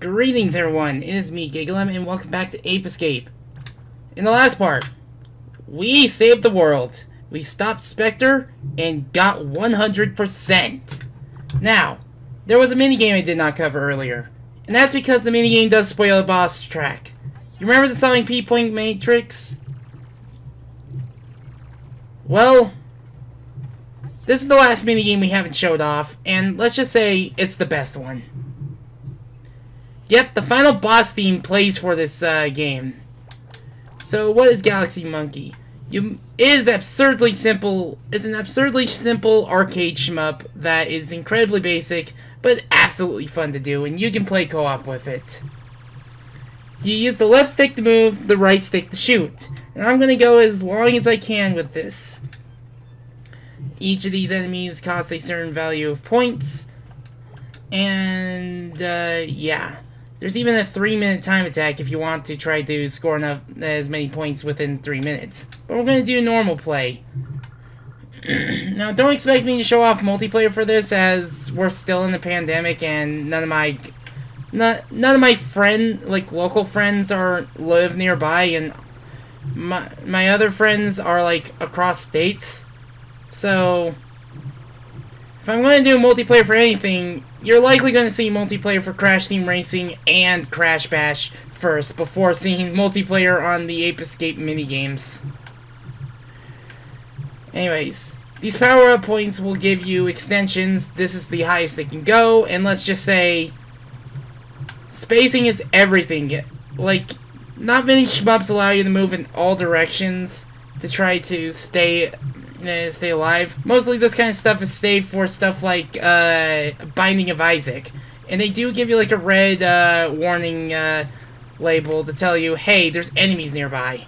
Greetings everyone, it is me, Gigalem, and welcome back to Ape Escape. In the last part, we saved the world. We stopped Spectre and got 100%. Now, there was a minigame I did not cover earlier, and that's because the minigame does spoil the boss track. You remember the Sonic P-Point Matrix? Well, this is the last minigame we haven't showed off, and let's just say it's the best one. Yep, the final boss theme plays for this game. So, what is Galaxy Monkey? It is absurdly simple. It's an absurdly simple arcade shmup that is incredibly basic, but absolutely fun to do, and you can play co-op with it. You use the left stick to move, the right stick to shoot. And I'm gonna go as long as I can with this. Each of these enemies costs a certain value of points. And, yeah. There's even a 3-minute time attack if you want to try to score as many points within 3 minutes. But we're going to do normal play. Now, don't expect me to show off multiplayer for this, as we're still in the pandemic and none of my local friends live nearby, and my other friends are across states. So if I'm going to do multiplayer for anything, you're likely going to see multiplayer for Crash Team Racing and Crash Bash first, before seeing multiplayer on the Ape Escape minigames. Anyways, these power-up points will give you extensions. This is the highest they can go, and let's just say spacing is everything. Not many shmups allow you to move in all directions to try to stay alive. Mostly this kind of stuff is saved for stuff like Binding of Isaac. And they do give you a red warning label to tell you, hey, there's enemies nearby.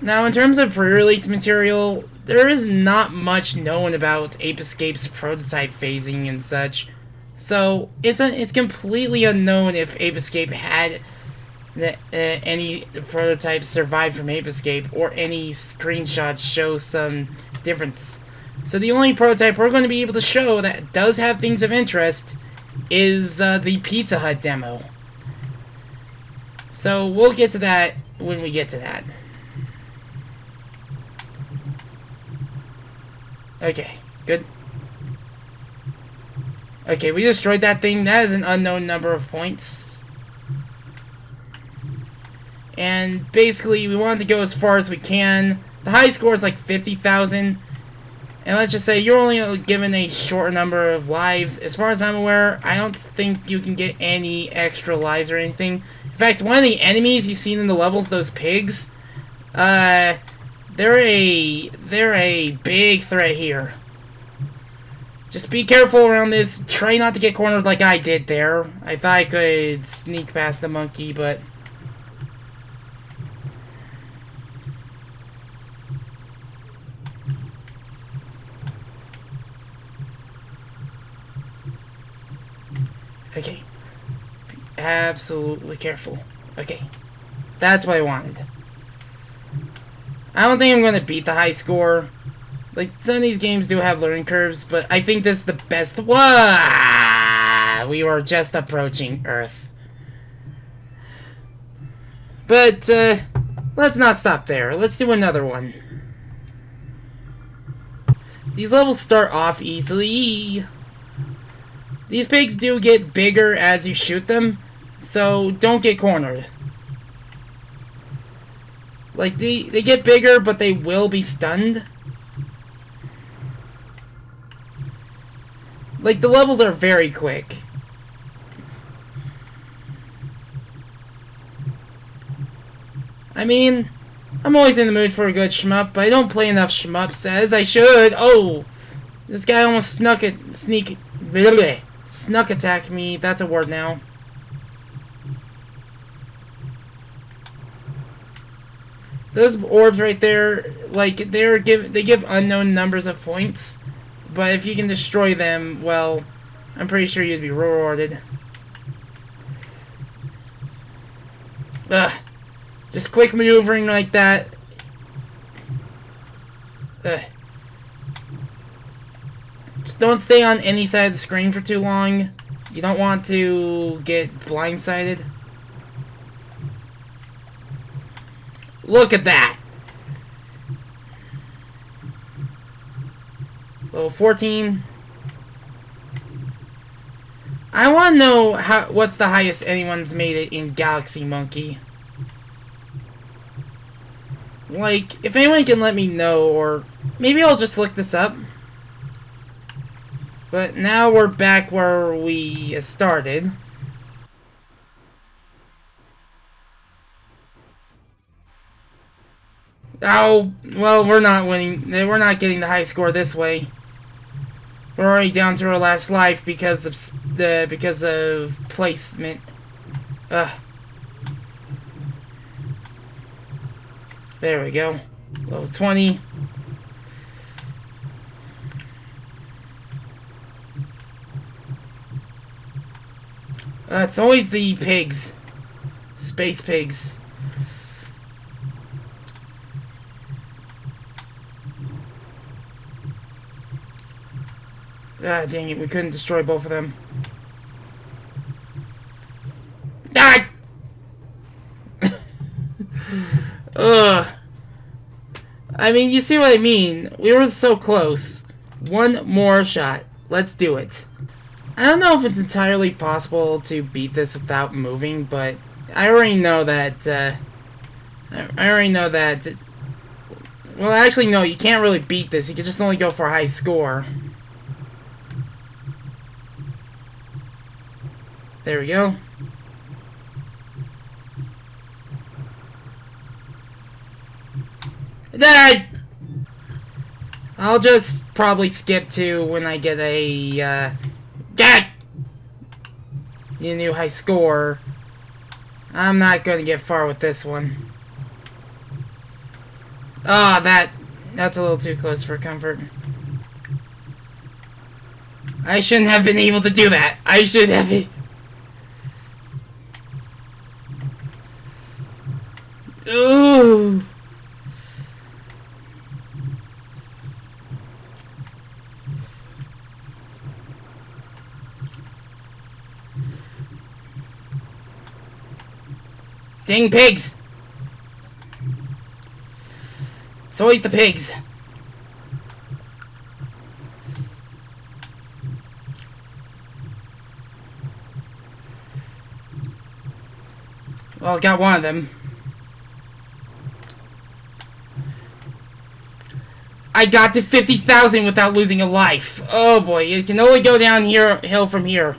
Now, in terms of pre-release material, there is not much known about Ape Escape's prototype phasing and such. So, it's completely unknown if Ape Escape had any prototypes survived from Ape Escape, or any screenshots show some difference. So the only prototype we're going to be able to show that does have things of interest is the Pizza Hut demo. So we'll get to that when we get to that. Okay, good. Okay, we destroyed that thing. That is an unknown number of points. And basically, we wanted to go as far as we can. The high score is 50,000. And let's just say you're only given a short number of lives. As far as I'm aware, I don't think you can get any extra lives or anything. In fact, one of the enemies you've seen in the levels, those pigs, they're a big threat here. Just be careful around this. Try not to get cornered like I did there. I thought I could sneak past the monkey, but okay. Be absolutely careful. Okay. That's what I wanted. I don't think I'm going to beat the high score. Some of these games do have learning curves, but I think this is the best. Whoa! We were just approaching Earth. But, let's not stop there. Let's do another one. These levels start off easily. These pigs do get bigger as you shoot them, so don't get cornered. They get bigger, but they will be stunned. The levels are very quick. I mean, I'm always in the mood for a good shmup, but I don't play enough shmups as I should. Oh! This guy almost snuck attack me. That's a word now. Those orbs right there, they give unknown numbers of points. But if you can destroy them, well, I'm pretty sure you'd be rewarded. Ugh. Just quick maneuvering like that. Ugh. Just don't stay on any side of the screen for too long. You don't want to get blindsided. Look at that! Level 14. I want to know what's the highest anyone's made it in Galaxy Monkey. Like, if anyone can let me know, or maybe I'll just look this up. But now we're back where we started. Oh, well, we're not winning. We're not getting the high score this way. We're already down to our last life because of placement. Ugh. There we go. Level 20. It's always the pigs. Space pigs. Ah, dang it, we couldn't destroy both of them. Ah! Ugh. I mean, you see what I mean. We were so close. One more shot. Let's do it. I don't know if it's entirely possible to beat this without moving, but I already know that, well, actually, no, you can't really beat this. You can just only go for a high score. There we go. I'll just probably skip to when I get a, new high score. I'm not gonna get far with this one. Ah, that's a little too close for comfort. I shouldn't have been able to do that. I should have it. Ooh. Dang pigs! It's always the pigs. Well, got one of them. I got to 50,000 without losing a life. Oh boy, it can only go down hill from here.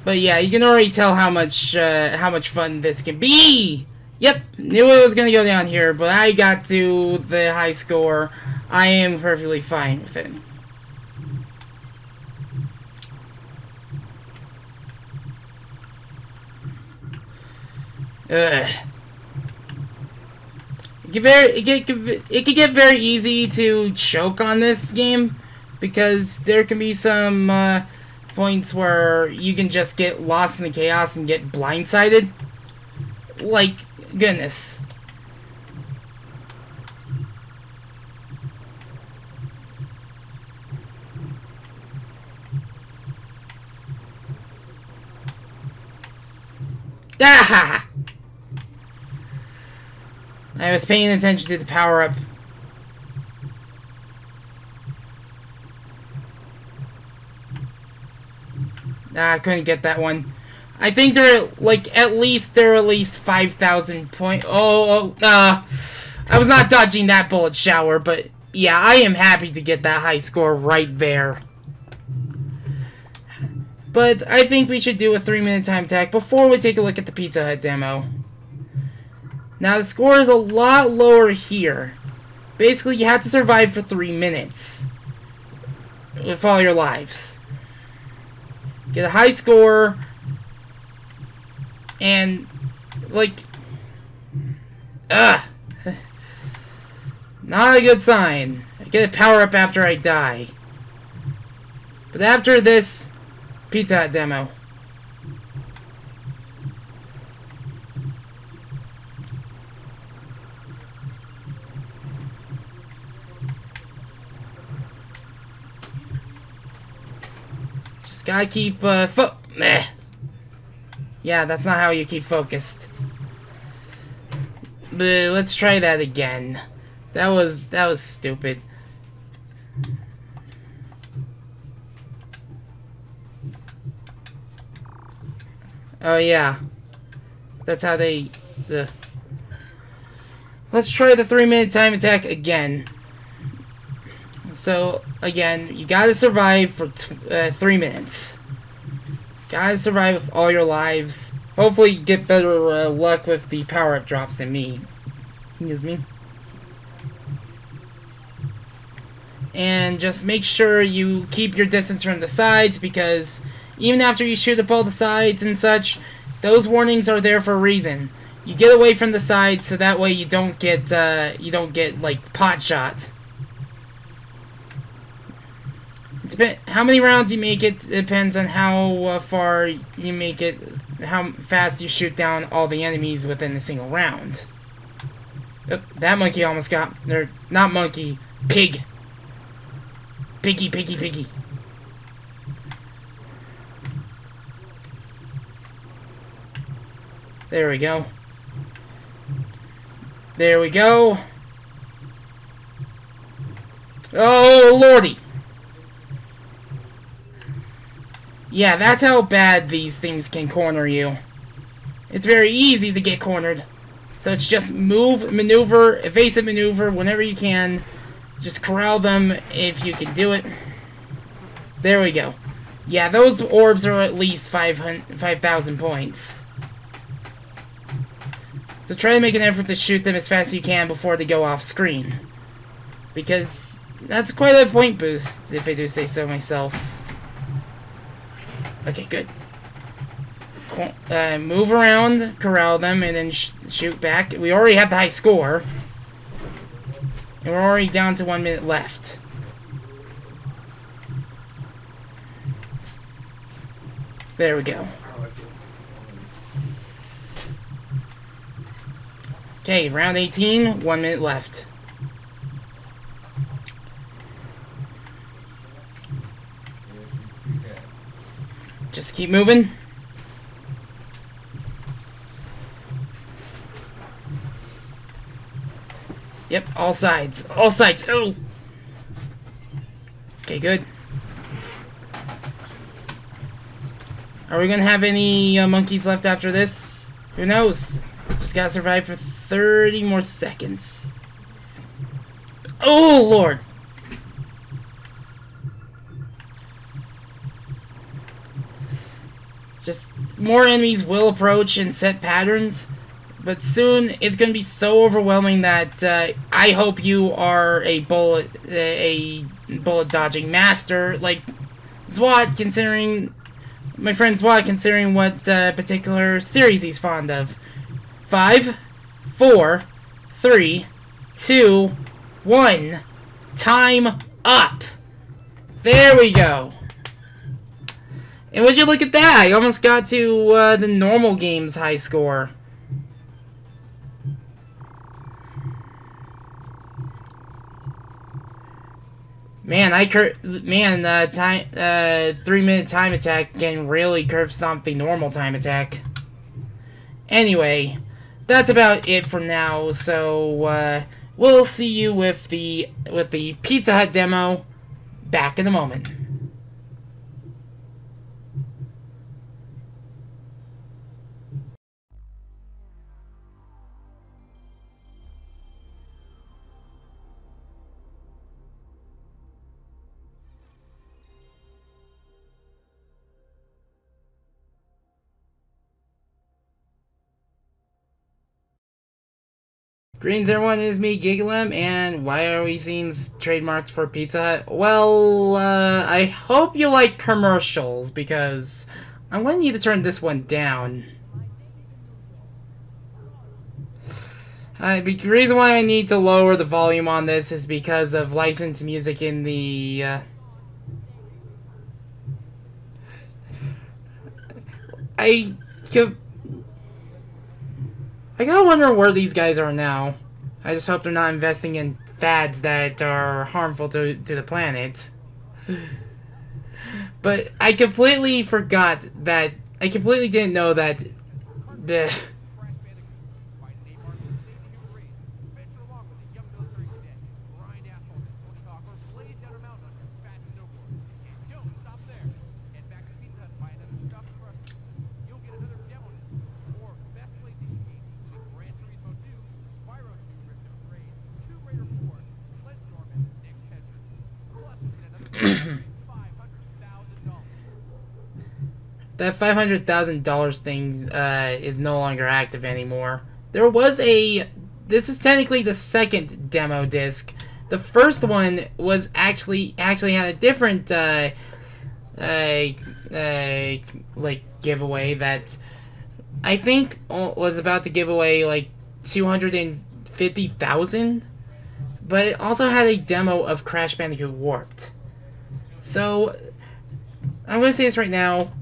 But yeah, you can already tell how much fun this can be. Yep, knew it was gonna go down here, but I got to the high score. I am perfectly fine with it. It could get very easy to choke on this game, because there can be some points where you can just get lost in the chaos and get blindsided. Like, goodness. Ah! I was paying attention to the power-up. Nah, I couldn't get that one. I think there are, like, at least 5,000 points. I was not dodging that bullet shower, but yeah, I am happy to get that high score right there. But I think we should do a 3-minute time attack before we take a look at the Pizza Hut demo. Now, the score is a lot lower here. Basically, you have to survive for 3 minutes with all your lives. Get a high score, and, like, not a good sign. I get a power-up after I die. But after this Pizza Hut demo. gotta keep, Yeah, that's not how you keep focused. But let's try that again. That was stupid. Oh yeah. That's how they... Let's try the 3-minute time attack again. So, again, you gotta survive for 3 minutes. Gotta survive with all your lives. Hopefully you get better luck with the power-up drops than me. Excuse me. And just make sure you keep your distance from the sides, because even after you shoot up all the sides and such, those warnings are there for a reason. You get away from the sides so that way you don't get like pot shot. How many rounds you make it depends on how far you make it, how fast you shoot down all the enemies within a single round. Oh, that monkey almost got... not monkey. Pig. Piggy, piggy, piggy. There we go. There we go. Oh, lordy. Yeah, that's how bad these things can corner you. It's very easy to get cornered. So it's just move, maneuver, evasive maneuver whenever you can. Just corral them if you can do it. There we go. Yeah, those orbs are at least 5,000 points. So try to make an effort to shoot them as fast as you can before they go off screen. Because that's quite a point boost, if I do say so myself. Okay, good. Move around, corral them, and then shoot back. We already have the high score. And we're already down to 1 minute left. There we go. Okay, round 18, 1 minute left. Just keep moving. Yep, all sides. All sides. Oh! Okay, good. Are we gonna have any monkeys left after this? Who knows? Just gotta survive for 30 more seconds. Oh, Lord! Just more enemies will approach and set patterns, but soon it's going to be so overwhelming that I hope you are a bullet dodging master, like Zwat, considering my friend Zwat, considering what particular series he's fond of. 5, 4, 3, 2, 1. Time up. There we go. And would you look at that? I almost got to the normal game's high score. Man, 3-minute time attack can really curve stomp the normal time attack. Anyway, that's about it for now. So we'll see you with the Pizza Hut demo back in a moment. Greetings everyone, it is me, Gigalem, and why are we seeing trademarks for Pizza Hut? Well, I hope you like commercials, because I'm going to need to turn this one down. The reason why I need to lower the volume on this is because of licensed music in the, I gotta wonder where these guys are now. I just hope they're not investing in fads that are harmful to the planet. But I completely forgot that. I completely didn't know that. The. That $500,000 thing is no longer active anymore. There was a. This is technically the second demo disc. The first one was actually had a different like giveaway that I think was about to give away like 250,000, but it also had a demo of Crash Bandicoot Warped. So I'm gonna say this right now.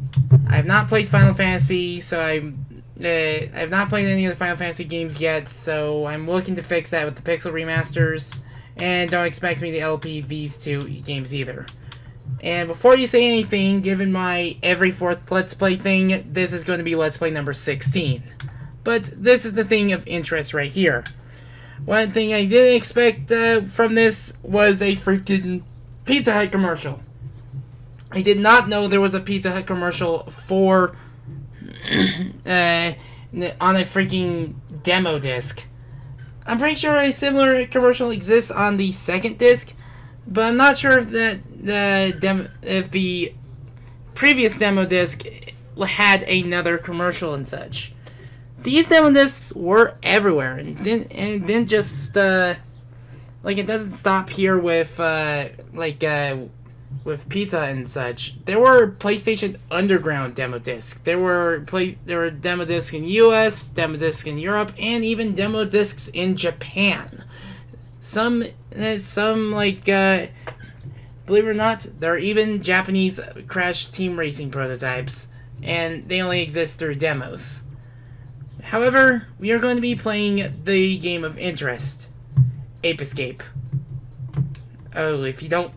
I have not played Final Fantasy, so I've not played any of the Final Fantasy games yet, so I'm looking to fix that with the Pixel remasters, and don't expect me to LP these two games either. And before you say anything, given my every fourth Let's Play thing, this is going to be Let's Play number 16. But this is the thing of interest right here. One thing I didn't expect from this was a freaking Pizza Hut commercial. I did not know there was a Pizza Hut commercial for on a freaking demo disc. I'm pretty sure a similar commercial exists on the second disc, but I'm not sure if if the previous demo disc had another commercial and such. These demo discs were everywhere, and it didn't just like it doesn't stop here with with Pizza and such. There were PlayStation Underground demo discs. There were demo discs in US, demo discs in Europe, and even demo discs in Japan. Some like believe it or not, there are even Japanese Crash Team Racing prototypes, and they only exist through demos. However, we are going to be playing the game of interest, Ape Escape. Oh, if you don't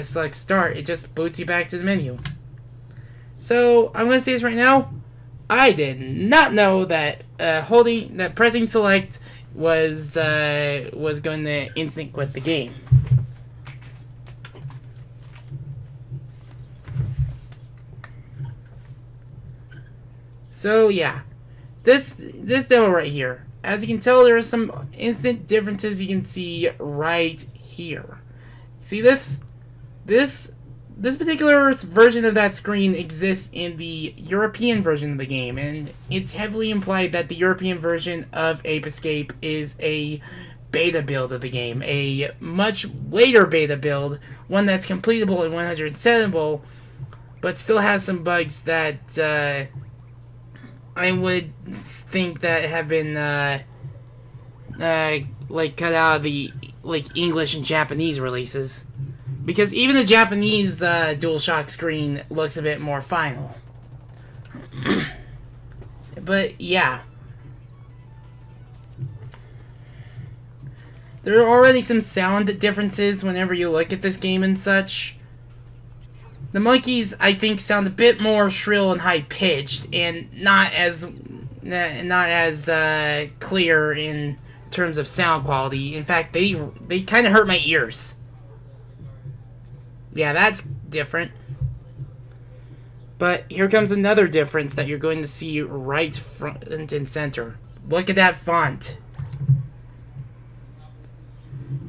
select start, it just boots you back to the menu. So, I'm going to say this right now. I did not know that pressing select was going to instant quit the game. So yeah, this demo right here. As you can tell, there are some instant differences you can see right here. See this? This particular version of that screen exists in the European version of the game, and it's heavily implied that the European version of Ape Escape is a beta build of the game, a much later beta build, one that's completable and 107able, but still has some bugs that I would think that have been like cut out of the like English and Japanese releases, because even the Japanese DualShock screen looks a bit more final. But yeah, there are already some sound differences whenever you look at this game and such. The monkeys, I think, sound a bit more shrill and high-pitched, and not as clear in terms of sound quality. In fact, they kind of hurt my ears. Yeah, that's different. But here comes another difference that you're going to see right front and center. Look at that font.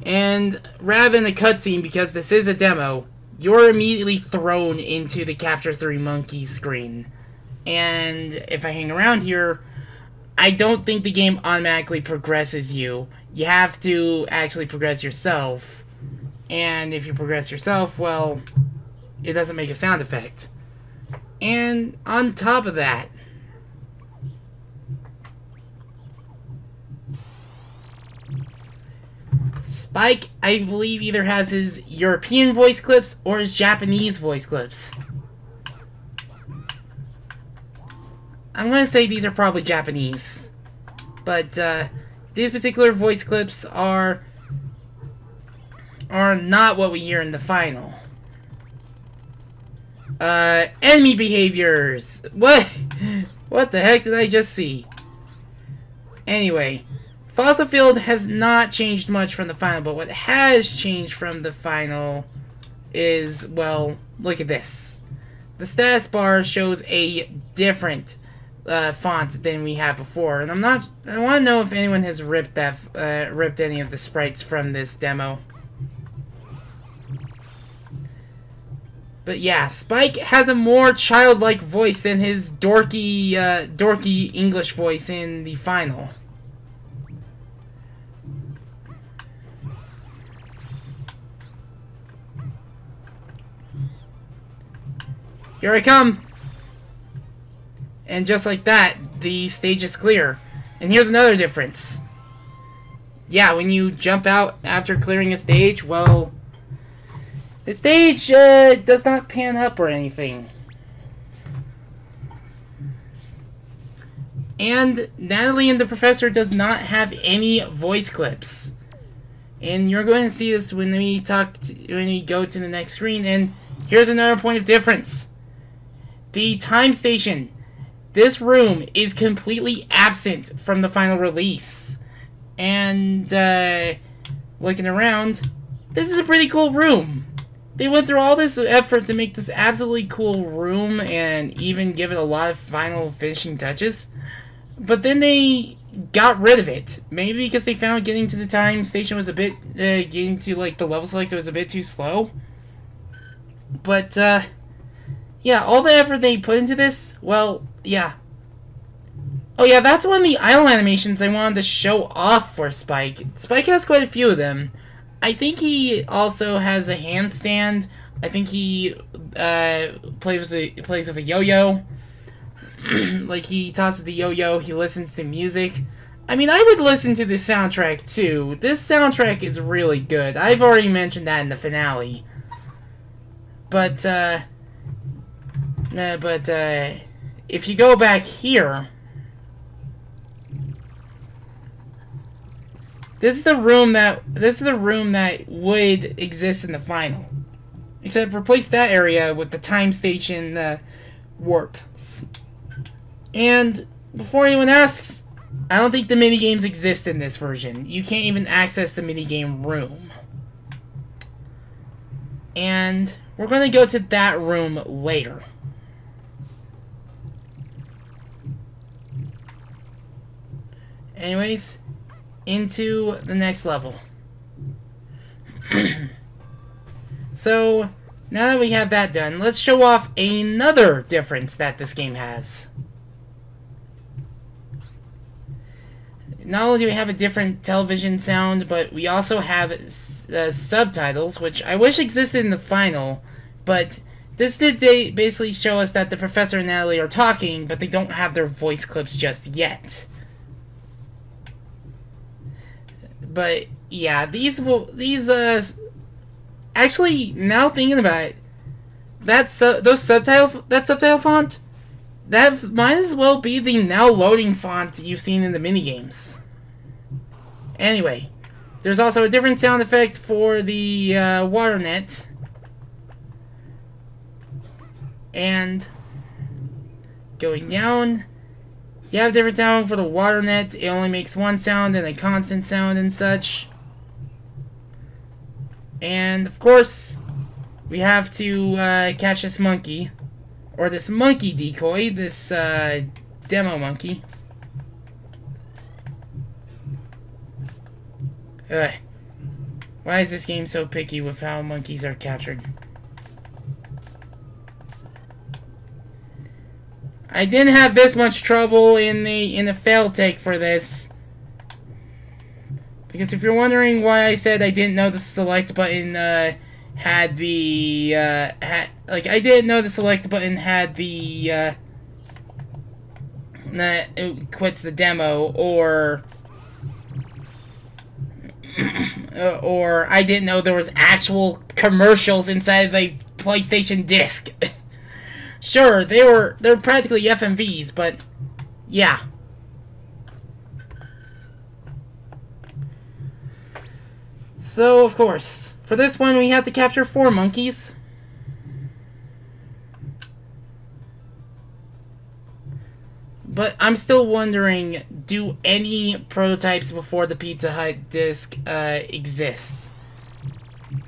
And rather than a cutscene, because this is a demo, you're immediately thrown into the Capture 3 Monkeys screen. And if I hang around here, I don't think the game automatically progresses you. You have to actually progress yourself. And if you progress yourself, well, it doesn't make a sound effect. And on top of that, Spike, I believe, either has his European voice clips or his Japanese voice clips. I'm going to say these are probably Japanese. But these particular voice clips are not what we hear in the final. Enemy behaviors. What? What the heck did I just see? Anyway, Fossil Field has not changed much from the final, but what has changed from the final is, well, look at this. The status bar shows a different font than we had before, and I want to know if anyone has ripped any of the sprites from this demo. But yeah, Spike has a more childlike voice than his dorky English voice in the final. Here I come! And just like that, the stage is clear. And here's another difference. Yeah, when you jump out after clearing a stage, well, the stage does not pan up or anything. And Natalie and the Professor does not have any voice clips. And you're going to see this when we go to the next screen. And here's another point of difference. The time station. This room is completely absent from the final release. And looking around, this is a pretty cool room. They went through all this effort to make this absolutely cool room and even give it a lot of final finishing touches. But then they got rid of it. Maybe because they found getting to the time station was a bit, getting to like the level selector was a bit too slow. But, yeah, all the effort they put into this, well, yeah. Oh yeah, that's one of the idle animations I wanted to show off for Spike. Spike has quite a few of them. I think he also has a handstand. I think he plays with a yo-yo. Like, he tosses the yo-yo, he listens to music. I mean, I would listen to the soundtrack too. This soundtrack is really good. I've already mentioned that in the finale. But, if you go back here, this is the room that would exist in the final. Except replace that area with the time station warp. And before anyone asks, I don't think the minigames exist in this version. You can't even access the minigame room. And we're going to go to that room later. Anyways, into the next level. So, now that we have that done, let's show off another difference that this game has. Not only do we have a different television sound, but we also have subtitles, which I wish existed in the final, but this did basically show us that the Professor and Natalie are talking, but they don't have their voice clips just yet. But yeah, actually, now thinking about it, that subtitle font, that might as well be the now loading font you've seen in the minigames. Anyway, there's also a different sound effect for the water net. And going down, you have a different sound for the water net. It only makes one sound and a constant sound and such. And of course, we have to catch this monkey. Or this monkey decoy, this demo monkey. Why is this game so picky with how monkeys are captured? I didn't have this much trouble in the fail take for this. Because if you're wondering why I said I didn't know the select button had the I didn't know the select button had the it quits the demo, or I didn't know there was actual commercials inside the PlayStation disc. Sure, they're practically FMVs, but yeah. So, of course, for this one we have to capture 4 monkeys. But I'm still wondering, do any prototypes before the Pizza Hut disc exist?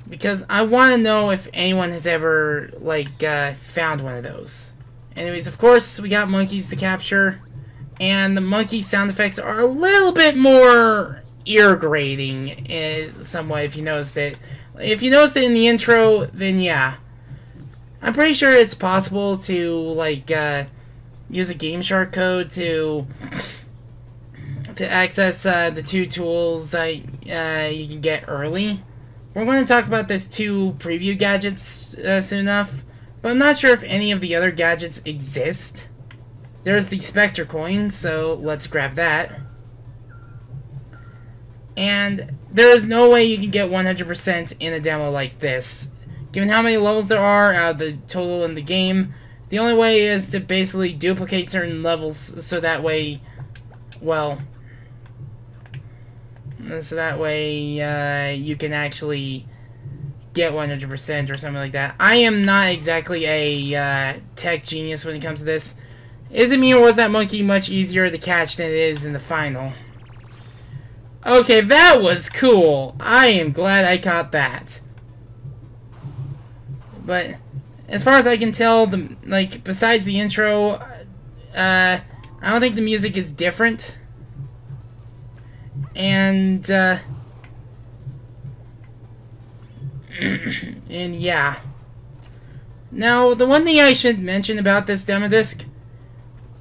Because I want to know if anyone has ever, like, found one of those. Anyways, of course, we got monkeys to capture. And the monkey sound effects are a little bit more ear-grating in some way, if you noticed it. If you noticed it in the intro, then yeah. I'm pretty sure it's possible to, like, use a Game Shark code to access the two tools you can get early. We're going to talk about those two preview gadgets soon enough, but I'm not sure if any of the other gadgets exist. There's the Spectre coin, so let's grab that. And there is no way you can get 100% in a demo like this. Given how many levels there are out of the total in the game, the only way is to basically duplicate certain levels so that way, well, you can actually get 100% or something like that. I am not exactly a tech genius when it comes to this. Is it me, or was that monkey much easier to catch than it is in the final? Okay, that was cool. I am glad I caught that. But as far as I can tell, besides the intro, I don't think the music is different. And and yeah. Now, the one thing I should mention about this demo disc,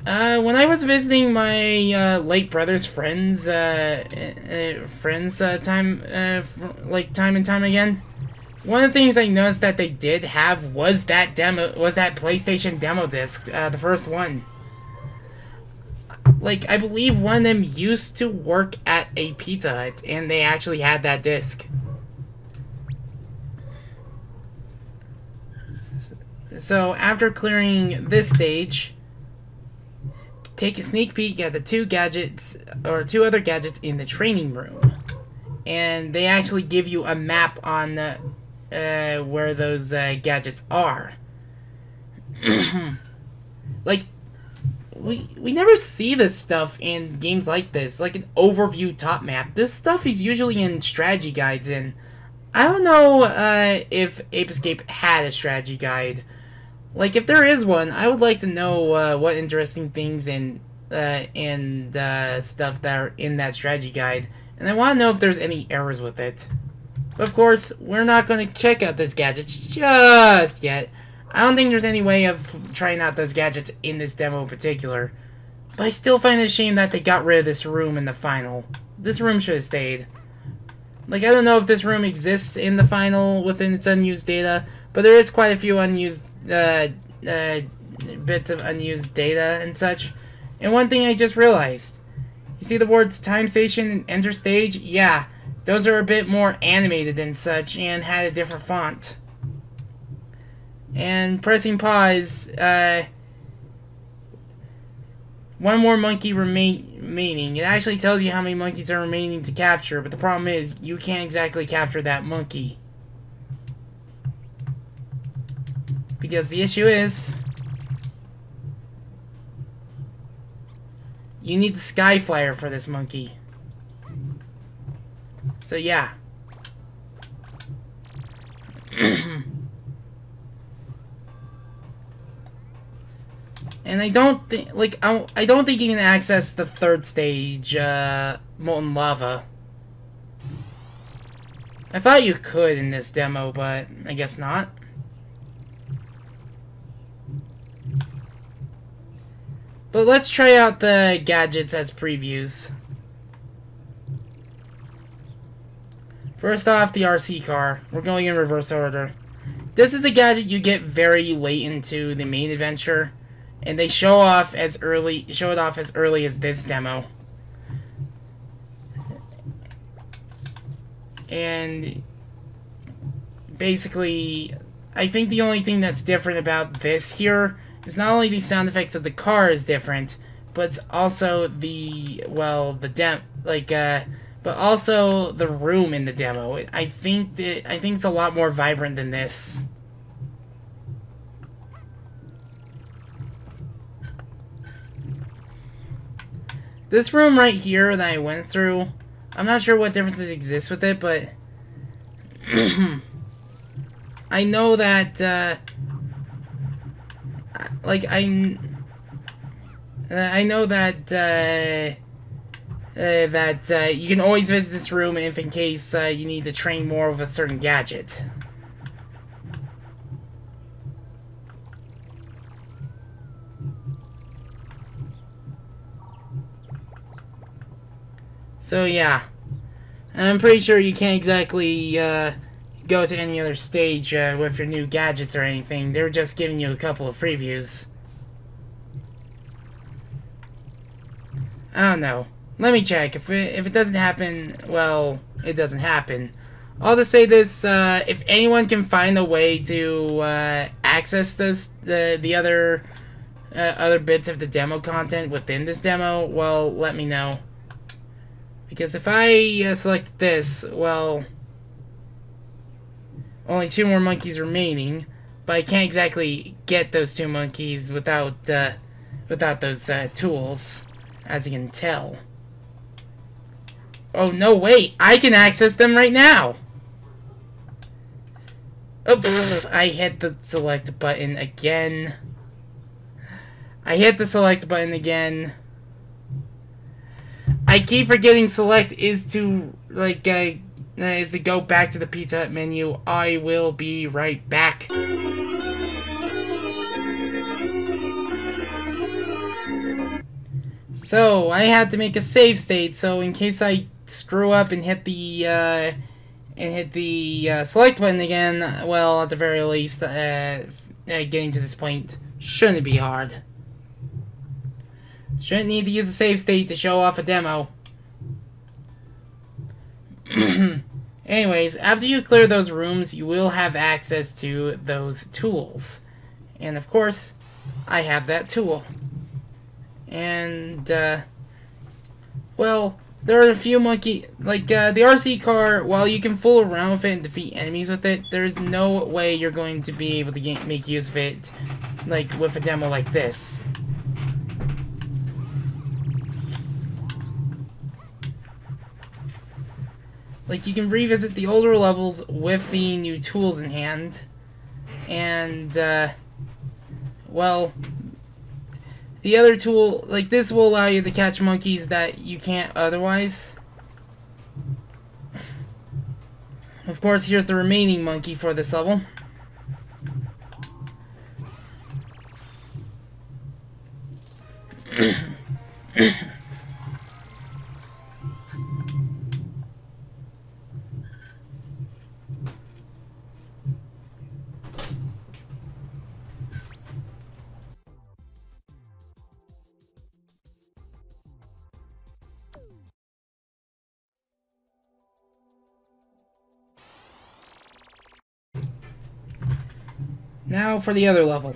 when I was visiting my late brother's friends, time and time again, one of the things I noticed that they did have was that PlayStation demo disc, the first one. Like, I believe one of them used to work at a Pizza Hut, and they actually had that disc. So, after clearing this stage, take a sneak peek at the two other gadgets in the training room. And they actually give you a map on where those gadgets are. Like, we never see this stuff in games like this, like an overview top map. This stuff is usually in strategy guides, and I don't know if Ape Escape had a strategy guide. Like, if there is one, I would like to know what interesting things and stuff that are in that strategy guide, and I want to know if there's any errors with it. But of course, we're not going to check out this gadget just yet. I don't think there's any way of trying out those gadgets in this demo in particular. But I still find it a shame that they got rid of this room in the final. This room should have stayed. Like, I don't know if this room exists in the final within its unused data, but there is quite a few unused bits of unused data and such. And one thing I just realized. You see the words time station and enter stage? Yeah, those are a bit more animated and such and had a different font. And pressing pause, one more monkey remaining. It actually tells you how many monkeys are remaining to capture, but the problem is you can't exactly capture that monkey. Because the issue is, you need the Sky Flyer for this monkey. So yeah. And I don't think, I don't think you can access the third stage, Molten Lava. I thought you could in this demo, but I guess not. But let's try out the gadgets as previews. First off, the RC car. We're going in reverse order. This is a gadget you get very late into the main adventure, and they show it off as early as this demo. And basically, I think the only thing that's different about this here is not only the sound effects of the car is different, but it's also but also the room in the demo. I think it's a lot more vibrant than this. This room right here that I went through, I'm not sure what differences exist with it, but I know that, like, I know that, you can always visit this room if in case you need to train more of a certain gadget. So yeah, I'm pretty sure you can't exactly go to any other stage with your new gadgets or anything. They're just giving you a couple of previews. I don't know. Let me check. If it doesn't happen, well, it doesn't happen. I'll just say this: if anyone can find a way to access the other bits of the demo content within this demo, well, let me know. Because if I select this, well, only 2 more monkeys remaining, but I can't exactly get those 2 monkeys without those tools, as you can tell. Oh no! Wait, I can access them right now. Oh, I hit the select button again. I keep forgetting select is to, like, if we go back to the Pizza Hut menu. I will be right back. So, I had to make a save state, so in case I screw up and hit the select button again, well, at the very least, getting to this point shouldn't be hard. Shouldn't need to use a save state to show off a demo. Anyways, after you clear those rooms, you will have access to those tools. And of course, I have that tool. And, well, there are a few monkey... Like, the RC car, while you can fool around with it and defeat enemies with it, there's no way you're going to be able to make use of it, like, with a demo like this. Like, you can revisit the older levels with the new tools in hand. And, well, the other tool, like, this will allow you to catch monkeys that you can't otherwise. Of course, here's the remaining monkey for this level. Now for the other level.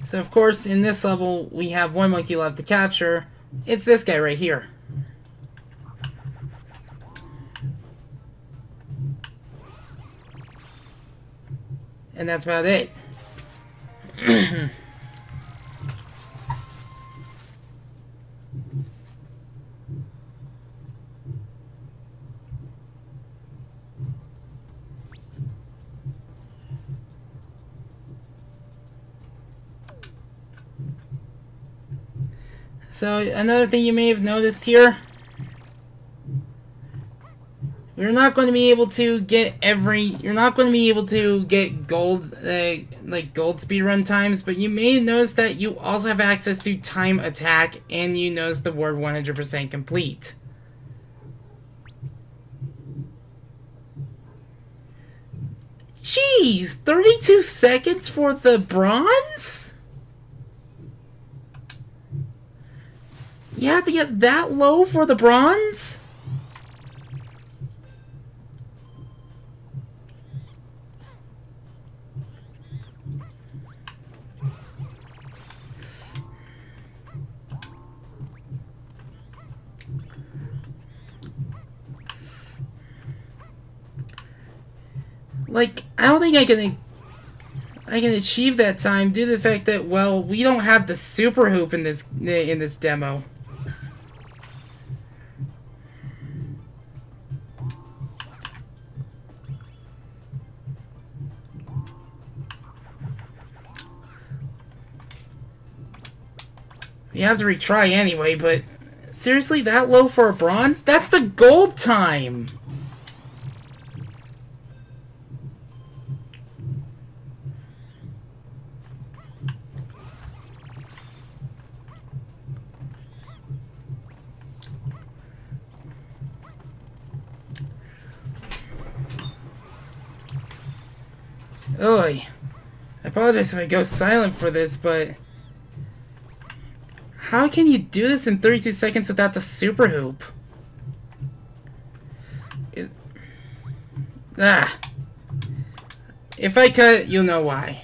So of course, in this level, we have 1 monkey left to capture. It's this guy right here. And that's about it. So, another thing you may have noticed here, you're not going to be able to get gold, like gold speedrun times, but you may notice that you also have access to time attack, and you notice the word 100% complete. Jeez, 32 seconds for the bronze? You have to get that low for the bronze? Like, I don't think I can... I can achieve that time due to the fact that, well, we don't have the super hoop in this demo. You have to retry anyway, but seriously, that low for a bronze? That's the gold time! Oy. I apologize if I go silent for this, but how can you do this in 32 seconds without the super hoop? If I cut, you'll know why.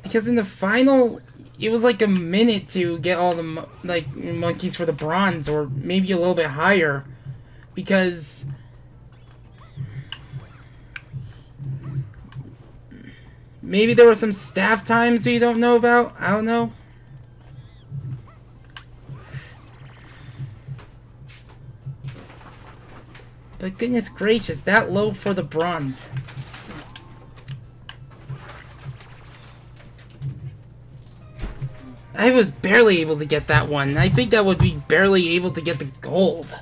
Because in the final, it was like a minute to get all the monkeys for the bronze, or maybe a little bit higher, because maybe there were some staff times we don't know about. I don't know. But goodness gracious, that low for the bronze. I was barely able to get that one. I think that would be barely able to get the gold.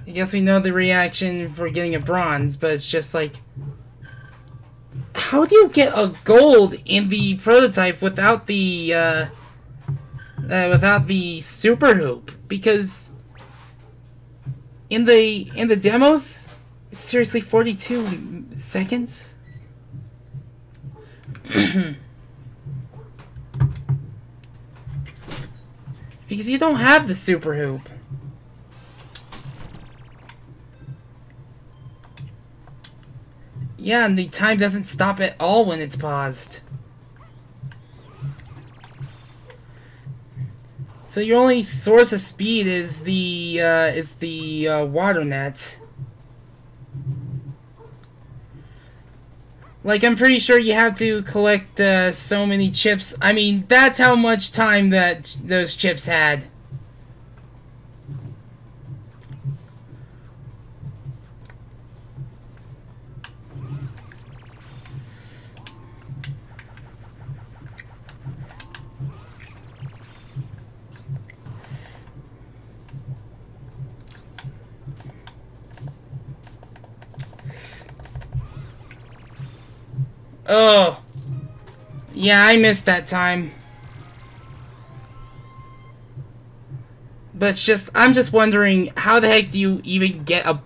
I guess we know the reaction for getting a bronze, but it's just like, how do you get a gold in the prototype without the super hoop? Because in the demos, seriously, 42 seconds. Because you don't have the super hoop. Yeah, and the time doesn't stop at all when it's paused. So your only source of speed is the water net. Like, I'm pretty sure you have to collect so many chips. I mean, that's how much time that those chips had. Oh. Yeah, I missed that time. But it's just, I'm just wondering, how the heck do you even get a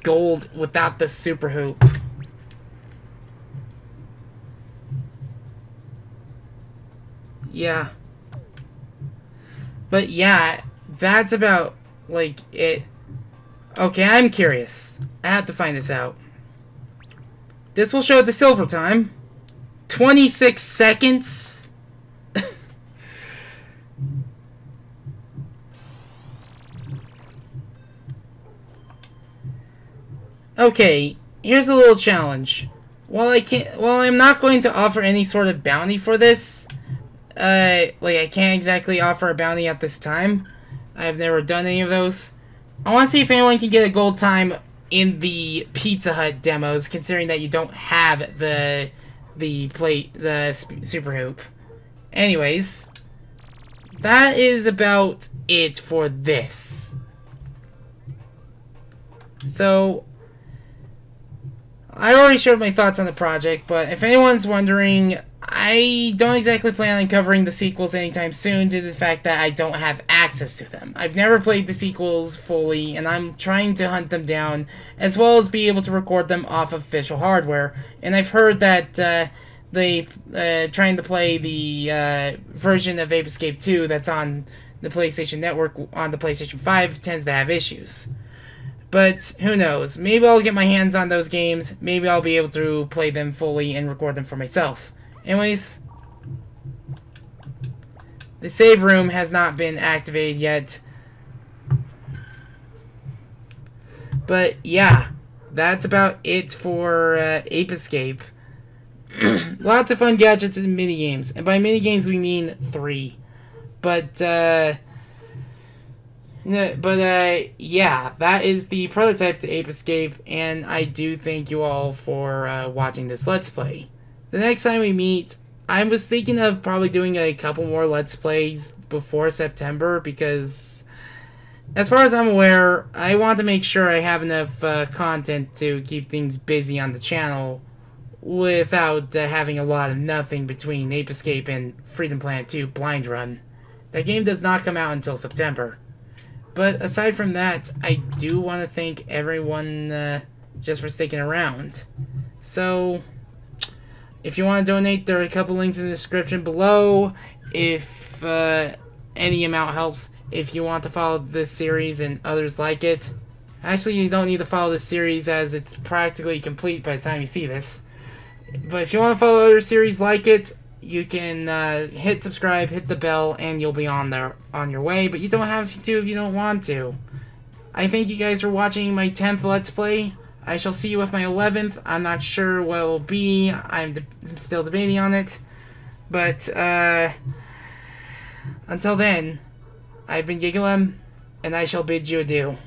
gold without the super hoop? Yeah. But yeah, that's about, like, it. Okay, I'm curious. I have to find this out. This will show the silver time. 26 seconds. Okay, here's a little challenge. While I'm not going to offer any sort of bounty for this, I can't exactly offer a bounty at this time. I've never done any of those. I want to see if anyone can get a gold time in the Pizza Hut demos, considering that you don't have the super hoop. Anyways, that is about it for this. So, I already shared my thoughts on the project, but if anyone's wondering, I don't exactly plan on covering the sequels anytime soon due to the fact that I don't have access to them. I've never played the sequels fully, and I'm trying to hunt them down, as well as be able to record them off of official hardware. And I've heard that trying to play the version of Ape Escape 2 that's on the PlayStation Network on the PlayStation 5 tends to have issues. But who knows? Maybe I'll get my hands on those games. Maybe I'll be able to play them fully and record them for myself. Anyways, the save room has not been activated yet. But yeah, that's about it for Ape Escape. Lots of fun gadgets and minigames. And by minigames, we mean 3. Yeah, that is the prototype to Ape Escape, and I do thank you all for watching this Let's Play. The next time we meet, I was thinking of probably doing a couple more Let's Plays before September, because as far as I'm aware, I want to make sure I have enough content to keep things busy on the channel without having a lot of nothing between Ape Escape and Freedom Planet 2 Blind Run. That game does not come out until September. But aside from that, I do want to thank everyone just for sticking around. So, if you want to donate, there are a couple links in the description below. If any amount helps. If you want to follow this series and others like it. Actually, you don't need to follow this series as it's practically complete by the time you see this. But if you want to follow other series like it, you can hit subscribe, hit the bell, and you'll be on your way. But you don't have to if you don't want to. I thank you guys for watching my 10th Let's Play. I shall see you with my 11th. I'm not sure what it will be. I'm still debating on it. But until then, I've been Gigalem, and I shall bid you adieu.